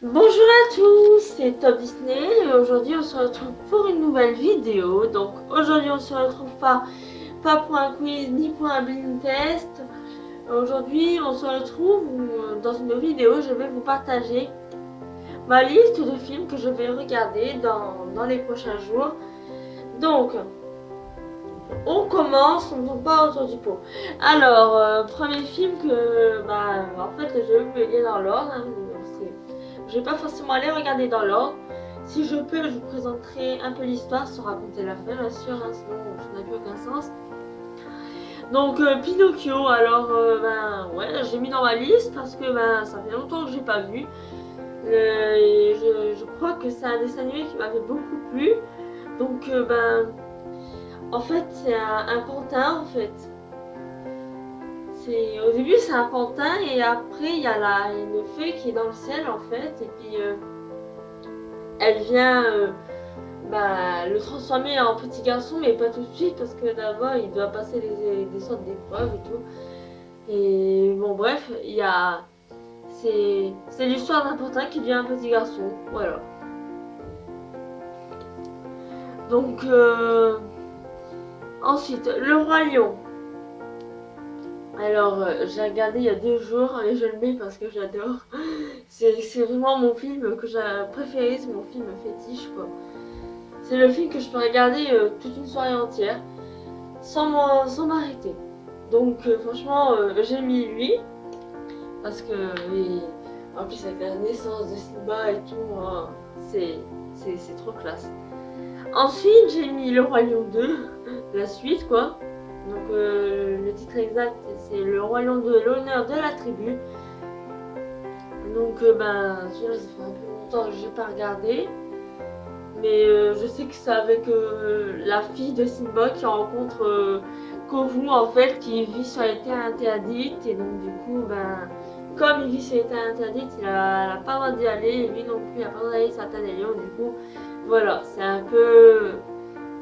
Bonjour à tous, c'est Top Disney et aujourd'hui on se retrouve pour une nouvelle vidéo. Donc aujourd'hui on se retrouve pas pour un quiz ni pour un blind test. Aujourd'hui on se retrouve dans une vidéo je vais vous partager ma liste de films que je vais regarder dans les prochains jours. Donc on commence, on ne tombe pas autour du pot. Alors, premier film que en fait je vais vous lire dans l'ordre. Je vais pas forcément aller regarder dans l'ordre. Si je peux, je vous présenterai un peu l'histoire sans raconter la fin, bien sûr, hein, sinon ça n'a plus aucun sens. Donc Pinocchio, alors ouais, j'ai mis dans ma liste parce que ça fait longtemps que j'ai pas vu. Je crois que c'est un dessin animé qui m'avait beaucoup plu. Donc en fait c'est un pantin en fait. Au début c'est un pantin et après il y a une fée qui est dans le ciel en fait et puis elle vient le transformer en petit garçon, mais pas tout de suite parce que d'abord il doit passer des sortes d'épreuves et tout. Et bon, bref, c'est l'histoire d'un pantin qui devient un petit garçon. Voilà. Donc, ensuite, Le Roi Lion. Alors, j'ai regardé il y a 2 jours et je le mets parce que j'adore. C'est vraiment mon film que j'ai préféré, c'est mon film fétiche quoi. C'est le film que je peux regarder toute une soirée entière sans m'arrêter. Donc franchement, j'ai mis lui parce que en plus avec la naissance de Simba et tout, hein, c'est trop classe. Ensuite, j'ai mis Le Roi Lion 2, la suite quoi. Donc le titre exact c'est Le Roi Lion 2, l'honneur de la tribu. Donc celui-là ça fait un peu longtemps que j'ai pas regardé. Mais je sais que c'est avec la fille de Simba qui rencontre Kovu en fait, qui vit sur les terres interdites. Et donc du coup, comme il vit sur les terres interdites, il a pas le droit d'y aller. Et lui non plus, il a pas le droit d'aller sur la terre des lions. Du coup, voilà, c'est un peu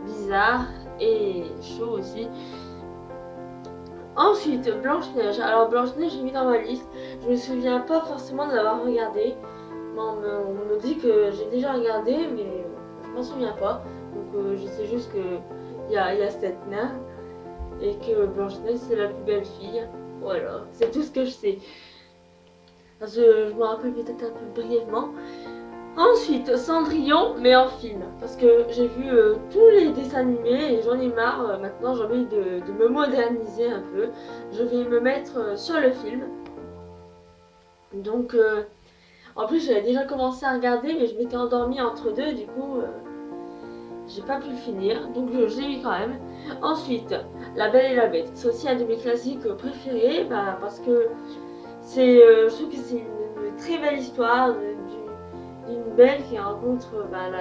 bizarre et chaud aussi. Ensuite, Blanche-Neige. Alors Blanche-Neige, j'ai mis dans ma liste. Je me souviens pas forcément de l'avoir regardé. On me dit que j'ai déjà regardé, mais je m'en souviens pas. Donc je sais juste qu'il y a cette nain et que Blanche-Neige c'est la plus belle fille. Voilà, c'est tout ce que je sais. Parce que je me rappelle peut-être un peu brièvement. Ensuite, Cendrillon, mais en film. Parce que j'ai vu tous les dessins animés et j'en ai marre. Maintenant, j'ai envie de me moderniser un peu. Je vais me mettre sur le film. Donc, en plus, j'avais déjà commencé à regarder, mais je m'étais endormie entre deux. Du coup, j'ai pas pu le finir. Donc, je l'ai mis quand même. Ensuite, La Belle et la Bête. C'est aussi un de mes classiques préférés. Parce que je trouve que c'est une très belle histoire d'une belle qui rencontre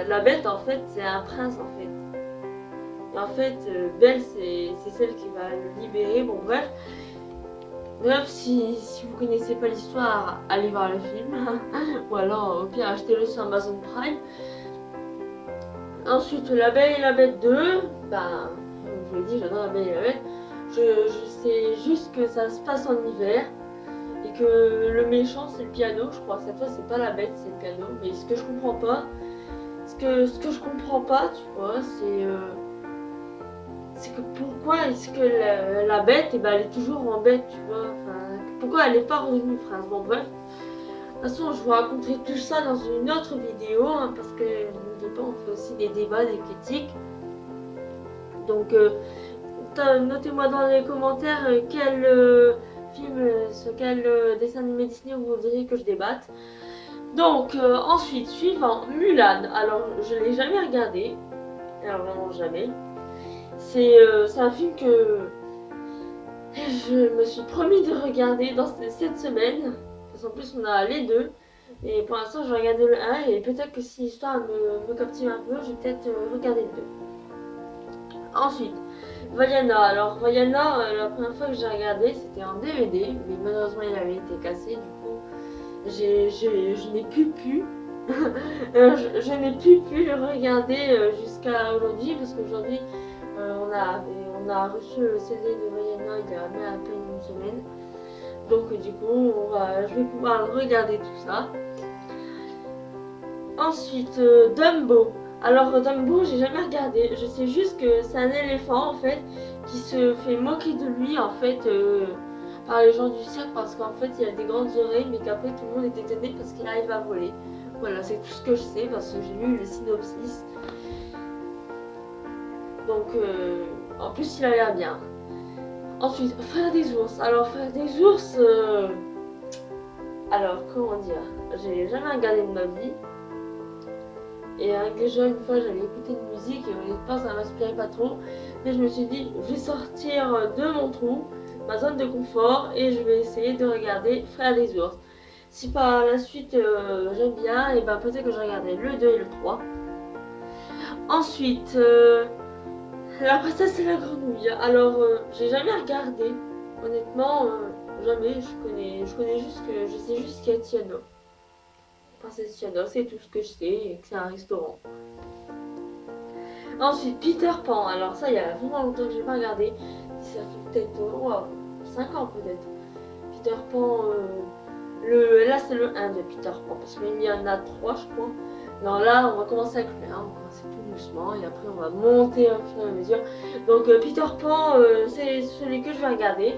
la bête en fait c'est un prince en fait et en fait Belle c'est celle qui va le libérer. Bon bref, si vous connaissez pas l'histoire, allez voir le film ou alors au pire achetez-le sur Amazon Prime. Ensuite La Belle et la Bête 2, comme je vous l'ai dit, j'adore La Belle et la Bête. Je sais juste que ça se passe en hiver et que le méchant c'est le piano, je crois. Cette fois c'est pas la bête, c'est le piano. Mais ce que je comprends pas, ce que je comprends pas, tu vois, c'est que pourquoi est-ce que la bête, elle est toujours en bête, tu vois. Enfin, pourquoi elle est pas redevenue prince. Bon bref. De toute façon, je vous raconterai tout ça dans une autre vidéo, hein, parce que n'oubliez pas, on fait aussi des débats, des critiques. Donc notez-moi dans les commentaires quel film, sur quel dessin animé Disney vous voudriez que je débatte. Donc ensuite, suivant, Mulan. Alors je l'ai jamais regardé, alors vraiment jamais. C'est un film que je me suis promis de regarder dans cette semaine. Parce qu'en plus on a les deux. Et pour l'instant je vais regarder le 1 et peut-être que si l'histoire me captive un peu, je vais peut-être regarder le 2. Ensuite, Vaiana. Alors Vaiana, la première fois que j'ai regardé c'était en DVD, mais malheureusement il avait été cassé. Du coup, je n'ai plus pu. Je n'ai plus pu le regarder jusqu'à aujourd'hui parce qu'aujourd'hui on a reçu le CD de Vaiana il y a à peine une semaine. Donc du coup je vais pouvoir regarder tout ça. Ensuite, Dumbo. Alors Dumbo, j'ai jamais regardé. Je sais juste que c'est un éléphant en fait qui se fait moquer de lui en fait par les gens du cirque parce qu'en fait il a des grandes oreilles mais qu'après tout le monde est étonné parce qu'il arrive à voler. Voilà, c'est tout ce que je sais parce que j'ai lu le synopsis. Donc en plus il a l'air bien. Ensuite, Frère des ours. Alors Frère des ours, alors comment dire, j'ai jamais regardé de ma vie. Et déjà une fois j'avais écouté une musique et honnêtement ça m'inspirait pas trop. Mais je me suis dit je vais sortir de mon trou, ma zone de confort et je vais essayer de regarder Frères des ours. Si par la suite j'aime bien, et ben peut-être que je regarderai le 2 et le 3. Ensuite, La princesse et la grenouille. Alors j'ai jamais regardé. Honnêtement, jamais. Je connais juste que je sais juste qu'il y a Tiana. Princesse Tiana, c'est tout ce que je sais et que c'est un restaurant. Ensuite, Peter Pan. Alors ça, il y a vraiment longtemps que j'ai pas regardé. Ça fait peut-être 5 ans peut-être. Peter Pan, là c'est le 1 de Peter Pan parce qu'il y en a 3 je crois. Non, là on va commencer avec le 1, on va commencer tout doucement et après on va monter au fur et à mesure. Donc Peter Pan, c'est celui que je vais regarder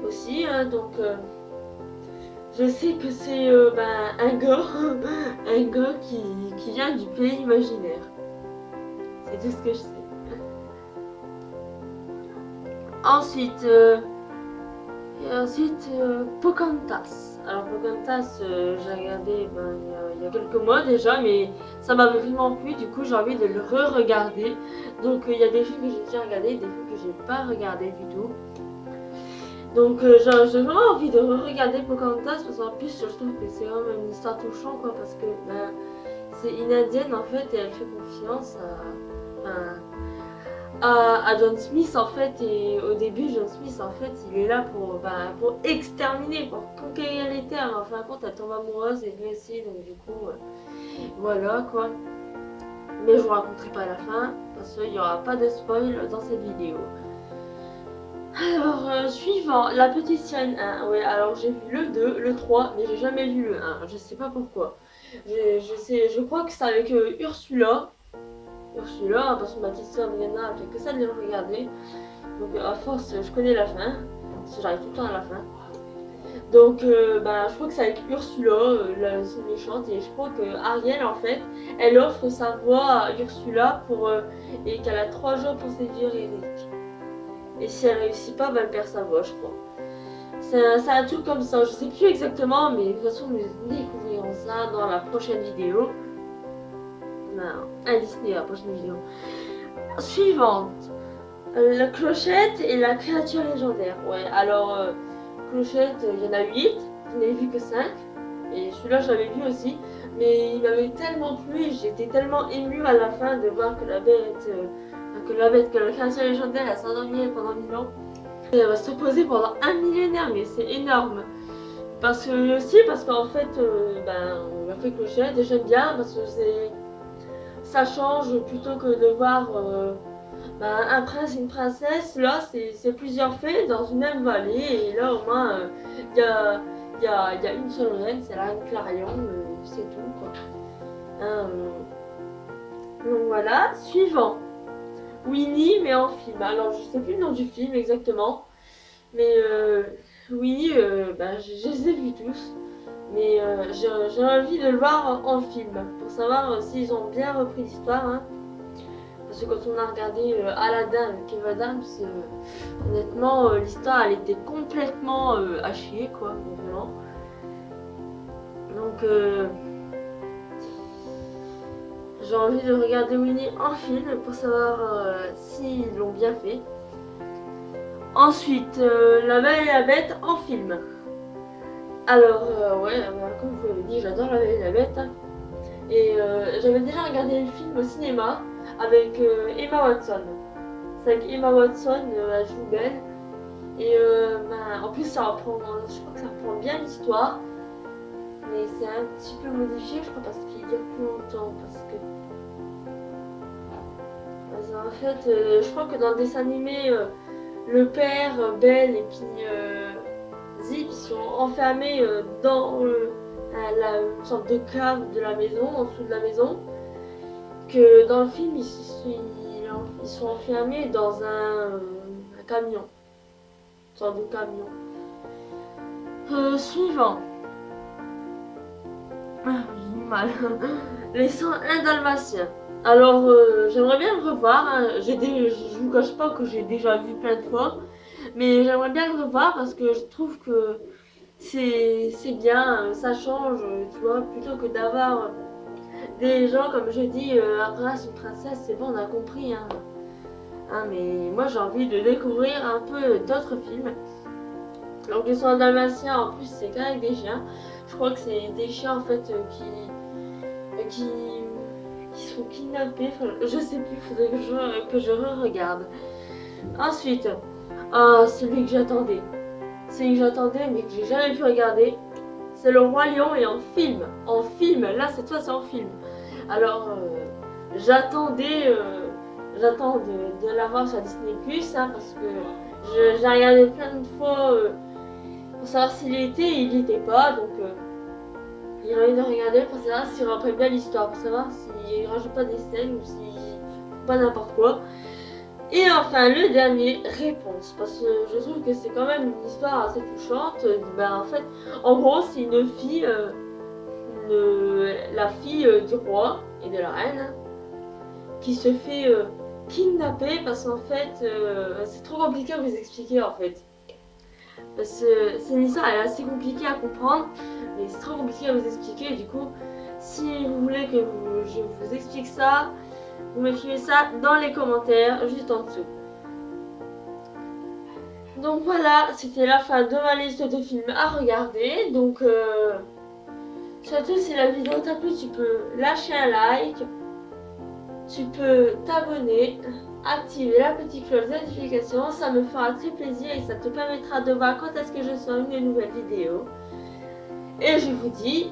aussi. Donc je sais que c'est un gars, un gars qui vient du pays imaginaire. C'est tout ce que je sais. Ensuite, Pocahontas. Alors Pocahontas, j'ai regardé il y a quelques mois déjà, mais ça m'avait vraiment plu, du coup j'ai envie de le re-regarder. Donc il y a des films que j'ai déjà regardés, des films que j'ai pas regardé du tout. Donc j'ai vraiment envie de re-regarder Pocahontas parce qu'en plus je trouve que c'est vraiment une histoire touchante quoi, parce que c'est une indienne en fait et elle fait confiance à John Smith en fait, et au début John Smith en fait il est là pour exterminer, pour conquérir les terres, mais en fin de compte elle tombe amoureuse et lui aussi, donc du coup voilà quoi. Mais je vous raconterai pas la fin parce qu'il n'y aura pas de spoil dans cette vidéo. Alors suivant, La Petite Sirène 1. Ouais, alors j'ai vu le 2, le 3, mais j'ai jamais vu le 1, je sais pas pourquoi. Je crois que c'est avec Ursula, parce que ma petite soeur Diana a fait que ça de le regarder. Donc à force, je connais la fin, parce que j'arrive tout le temps à la fin. Donc je crois que c'est avec Ursula, la méchante, et je crois que Ariel en fait, elle offre sa voix à Ursula et qu'elle a 3 jours pour séduire Eric. Et si elle réussit pas, elle perd sa voix, je crois. C'est un truc comme ça, je sais plus exactement, mais de toute façon nous découvrirons ça dans la prochaine vidéo. Non, à Disney, la prochaine vidéo. Suivante. La clochette et la créature légendaire. Ouais, alors, clochette, il y en a 8, je n'ai vu que 5. Et celui-là, je l'avais vu aussi. Mais il m'avait tellement plu, j'étais tellement émue à la fin de voir que la créature légendaire, elle s'endormit pendant 1000 ans. Et elle va se reposer pendant un millénaire, mais c'est énorme. Parce qu'en fait, on m'a fait clochette et j'aime bien parce que ça change plutôt que de voir un prince et une princesse. Là c'est plusieurs fées dans une même vallée et là au moins il y a une seule reine, c'est la reine Clarion, c'est tout quoi. Donc voilà, suivant, Winnie mais en film. Alors je sais plus le nom du film exactement, mais Winnie je les ai vus tous. Mais j'ai envie de le voir en film pour savoir s'ils ont bien repris l'histoire. Hein. Parce que quand on a regardé Aladdin avec Kev Adams, honnêtement, l'histoire elle était complètement à chier quoi, vraiment. Donc j'ai envie de regarder Winnie en film pour savoir s'ils l'ont bien fait. Ensuite, La Belle et la Bête en film. Alors, comme je vous l'avais dit, j'adore La Belle et la Bête. Hein. Et j'avais déjà regardé le film au cinéma avec Emma Watson. C'est avec Emma Watson, elle joue belle. Et en plus, je crois que ça reprend bien l'histoire. Mais c'est un petit peu modifié, je crois, parce qu'il dure plus longtemps. En fait, je crois que dans le dessin animé, le père, Belle et puis Zip, ils sont enfermés dans une sorte de cave de la maison, en dessous de la maison. Que dans le film, ils sont enfermés dans un camion. Une sorte de camion. Suivant. J'ai du mal. Les 101 Dalmatiens. Alors, j'aimerais bien le revoir. Hein. Je vous cache pas que j'ai déjà vu plein de fois. Mais j'aimerais bien le revoir parce que je trouve que c'est bien, ça change, tu vois, plutôt que d'avoir des gens, comme je dis, un prince, une princesse, c'est bon, on a compris. Hein. Hein, mais moi, j'ai envie de découvrir un peu d'autres films. Donc, les 101 Dalmatiens, en plus, c'est qu'avec des chiens. Je crois que c'est des chiens, en fait, qui sont kidnappés. Enfin, je sais plus, il faudrait que je re-regarde. Ensuite, celui que j'attendais. Celui que j'attendais, mais que j'ai jamais pu regarder. C'est Le Roi Lion et en film. En film, là, cette fois, c'est en film. Alors, j'attends de l'avoir sur Disney+, hein, parce que j'ai regardé plein de fois pour savoir s'il était et il n'y était pas. Donc, j'ai envie de regarder pour savoir s'il reprend bien l'histoire, pour savoir s'il ne rajoute pas des scènes ou s'il pas n'importe quoi. Et enfin, le dernier, Réponse, parce que je trouve que c'est quand même une histoire assez touchante. Ben, en fait, en gros, c'est une fille, la fille du roi et de la reine, qui se fait kidnapper parce qu'en fait, c'est trop compliqué à vous expliquer en fait. Parce que c'est une histoire, elle est assez compliquée à comprendre, mais c'est trop compliqué à vous expliquer. Du coup, si vous voulez que je vous explique ça, vous m'écrivez ça dans les commentaires, juste en dessous. Donc voilà, c'était la fin de ma liste de films à regarder. Donc, surtout si la vidéo t'a plu, tu peux lâcher un like, tu peux t'abonner, activer la petite cloche de notification, ça me fera très plaisir et ça te permettra de voir quand est-ce que je sors une nouvelle vidéo. Et je vous dis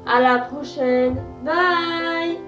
à la prochaine, bye!